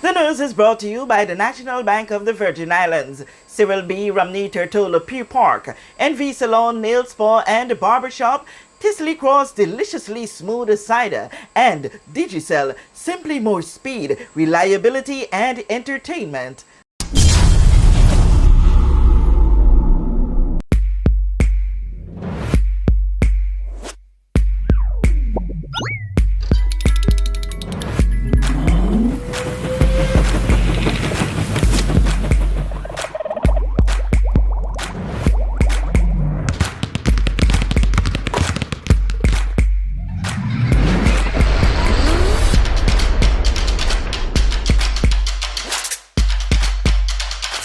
The news is brought to you by the National Bank of the Virgin Islands, Cyril B. Ramney Tertola Pier Park, NV Salon, Nail Spa and Barbershop, Tisley Cross Deliciously Smooth Cider, and Digicel, simply more speed, reliability and entertainment.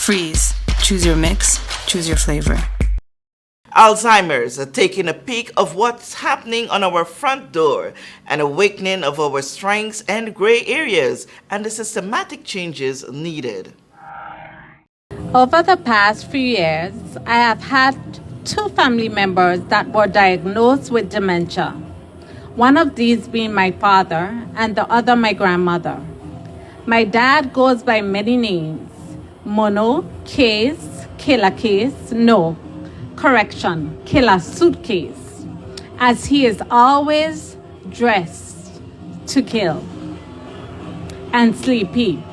Freeze. Choose your mix, choose your flavor. Alzheimer's, taking a peek of what's happening on our front door, an awakening of our strengths and gray areas, and the systematic changes needed. Over the past few years, I have had 2 family members that were diagnosed with dementia. One of these being my father and the other my grandmother. My dad goes by many names. Mono, Case, Killer Case, no, correction, Killer Suitcase, as he is always dressed to kill. And Sleepy,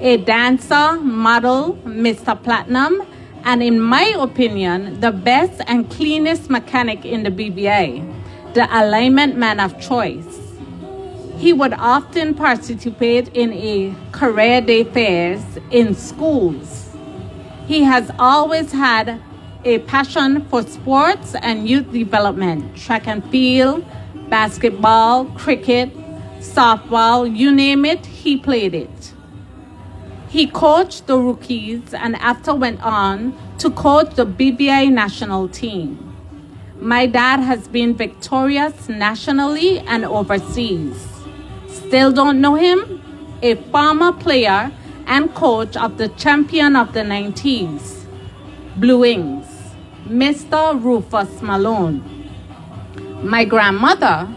a dancer, model, Mr. Platinum, and in my opinion, the best and cleanest mechanic in the BVI, the alignment man of choice. He would often participate in a career day fairs in schools. He has always had a passion for sports and youth development, track and field, basketball, cricket, softball, you name it, he played it. He coached the rookies and after went on to coach the BVI national team. My dad has been victorious nationally and overseas. Still don't know him? A former player and coach of the champion of the 90s, Blue Wings, Mr. Rufus Malone. My grandmother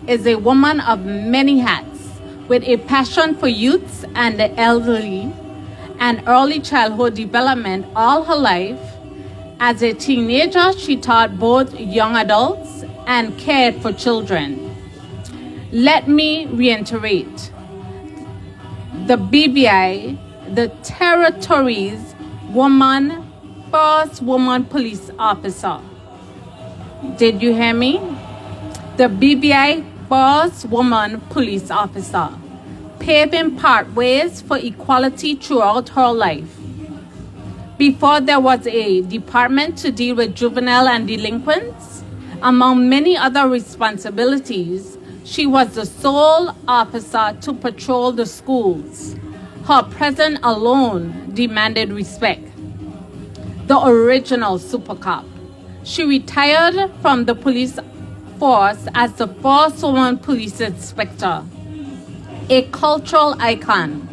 is a woman of many hats with a passion for youths and the elderly and early childhood development all her life. As a teenager, she taught both young adults and cared for children. Let me reiterate, the BVI, the territory's first woman police officer. Did you hear me? The BVI first woman police officer, paving pathways for equality throughout her life. Before there was a department to deal with juvenile and delinquents, among many other responsibilities, she was the sole officer to patrol the schools. Her presence alone demanded respect. The original super cop. She retired from the police force as the first woman police inspector. A cultural icon.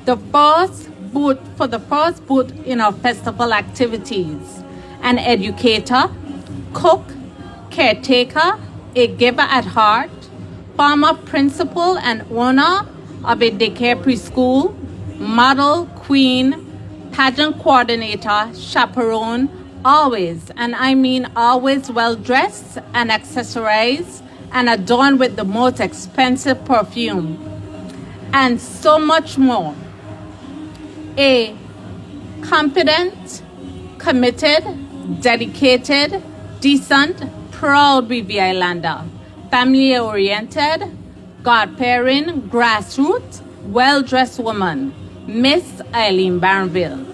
The first booth in our festival activities. An educator, cook, caretaker, a giver at heart, former principal and owner of a daycare preschool, model, queen, pageant coordinator, chaperone, always, and I mean always well-dressed and accessorized and adorned with the most expensive perfume, and so much more. A confident, committed, dedicated, decent, proud BVI lander. Family-oriented, God-fearing, grassroots, well-dressed woman, Miss Eileen Barnville.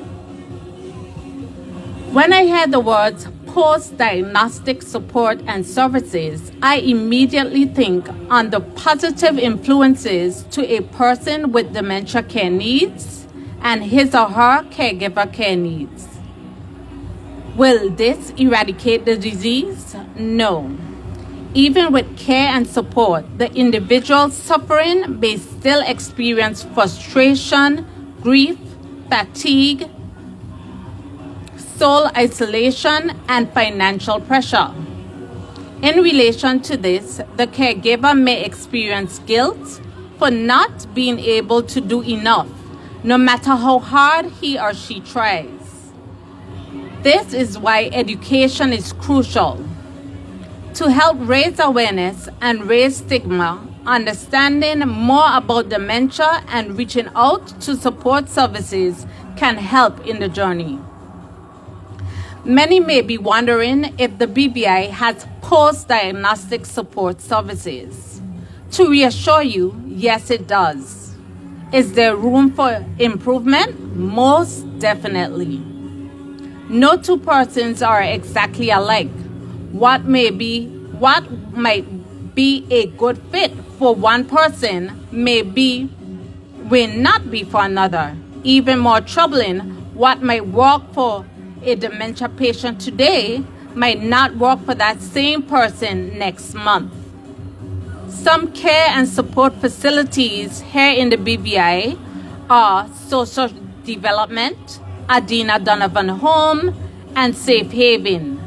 When I heard the words post-diagnostic support and services, I immediately think on the positive influences to a person with dementia care needs and his or her caregiver care needs. Will this eradicate the disease? No. Even with care and support, the individual suffering may still experience frustration, grief, fatigue, soul isolation, and financial pressure. In relation to this, the caregiver may experience guilt for not being able to do enough no matter how hard he or she tries. This is why education is crucial. To help raise awareness and raise stigma, understanding more about dementia and reaching out to support services can help in the journey. Many may be wondering if the BVI has post-diagnostic support services. To reassure you, yes, it does. Is there room for improvement? Most definitely. No two persons are exactly alike. What might be a good fit for one person will not be for another. Even more troubling, what might work for a dementia patient today might not work for that same person next month. Some care and support facilities here in the BVI are Social Development, Adina Donovan Home, and Safe Haven.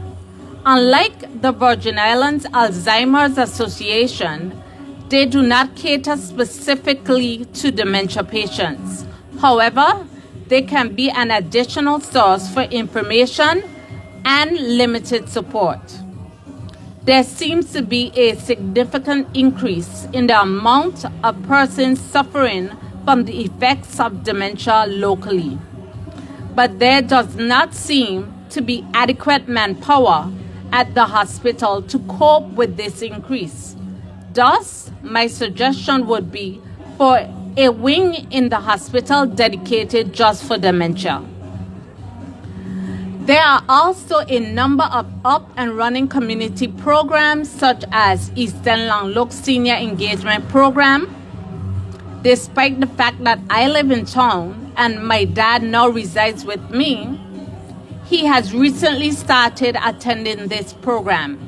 Unlike the Virgin Islands Alzheimer's Association, they do not cater specifically to dementia patients. However, they can be an additional source for information and limited support. There seems to be a significant increase in the amount of persons suffering from the effects of dementia locally. But there does not seem to be adequate manpower at the hospital to cope with this increase. Thus, my suggestion would be for a wing in the hospital dedicated just for dementia. There are also a number of up and running community programs such as Eastern Langlok Senior Engagement Program. Despite the fact that I live in town and my dad now resides with me, he has recently started attending this program,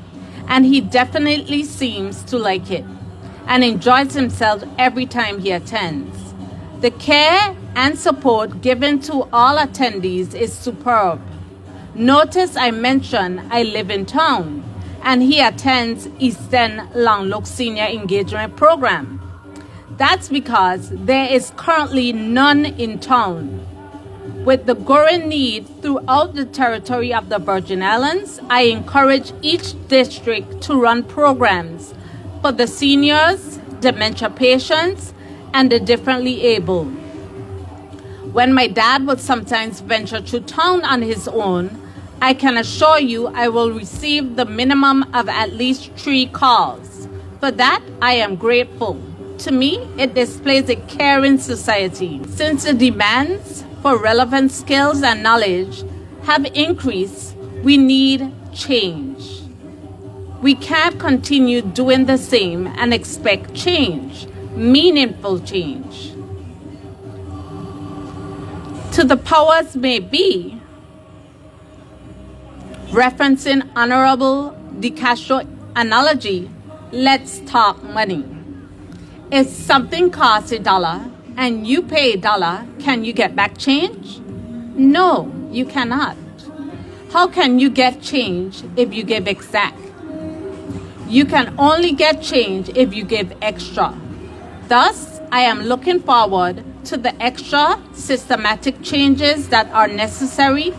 and he definitely seems to like it and enjoys himself every time he attends. The care and support given to all attendees is superb. Notice I mentioned I live in town, and he attends Eastern Langlok Senior Engagement Program. That's because there is currently none in town. With the growing need throughout the territory of the Virgin Islands, I encourage each district to run programs for the seniors, dementia patients, and the differently able. When my dad would sometimes venture to town on his own, I can assure you I will receive the minimum of at least 3 calls. For that, I am grateful. To me, it displays a caring society. Since the demands for relevant skills and knowledge have increased, we need change. We can't continue doing the same and expect change, meaningful change. To the powers may be, referencing Honorable DiCastro analogy, let's talk money. If something costs $1 and you pay $1, can you get back change? No, you cannot. How can you get change if you give exact? You can only get change if you give extra. Thus, I am looking forward to the extra systematic changes that are necessary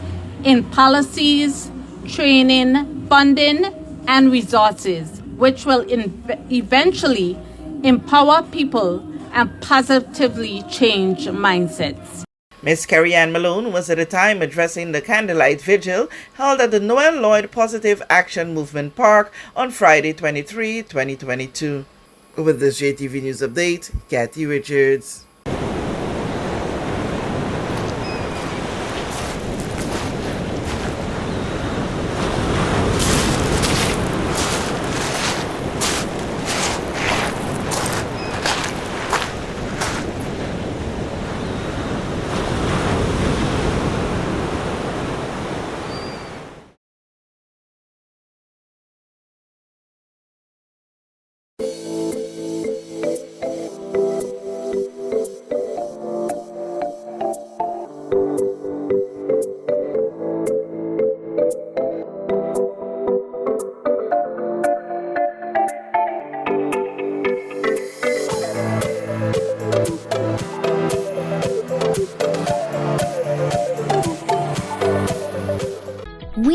in policies, training, funding, and resources, which will eventually empower people and positively change mindsets. Miss Carrie Ann Malone was at the time addressing the candlelight vigil held at the Noel Lloyd Positive Action Movement Park on Friday, 23, 2022. With this JTV News Update, Kathy Richards.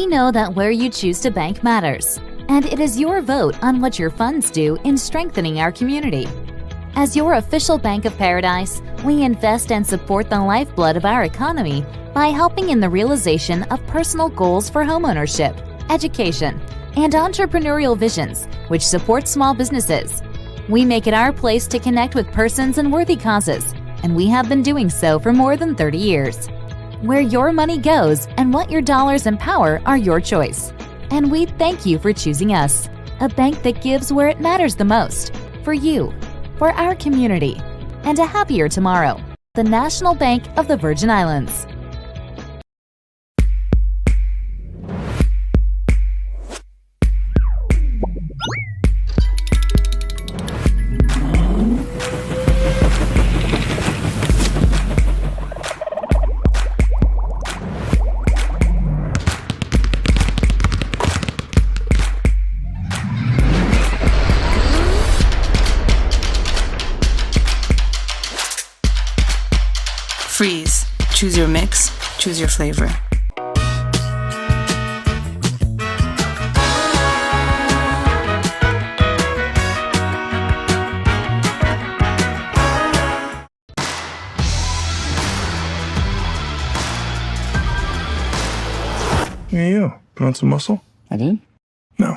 We know that where you choose to bank matters, and it is your vote on what your funds do in strengthening our community. As your official Bank of Paradise, we invest and support the lifeblood of our economy by helping in the realization of personal goals for homeownership, education, and entrepreneurial visions, which support small businesses. We make it our place to connect with persons and worthy causes, and we have been doing so for more than 30 years. Where your money goes and what your dollars empower are your choice. And we thank you for choosing us, a bank that gives where it matters the most, for you, for our community, and a happier tomorrow. The National Bank of the Virgin Islands. Freeze. Choose your mix, choose your flavor. Hey, you. Put on some muscle? I did? No.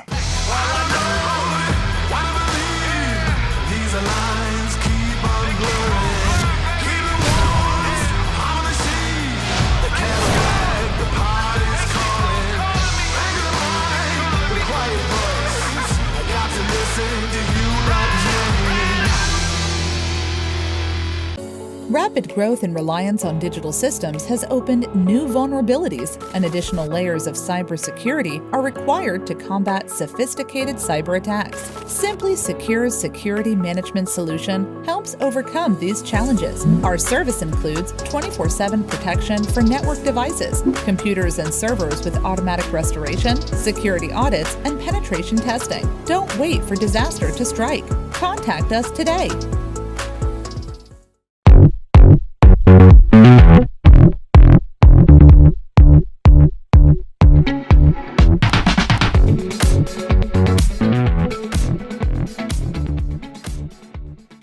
Rapid growth and reliance on digital systems has opened new vulnerabilities, and additional layers of cybersecurity are required to combat sophisticated cyber attacks. Simply Secure's security management solution helps overcome these challenges. Our service includes 24/7 protection for network devices, computers and servers with automatic restoration, security audits, and penetration testing. Don't wait for disaster to strike. Contact us today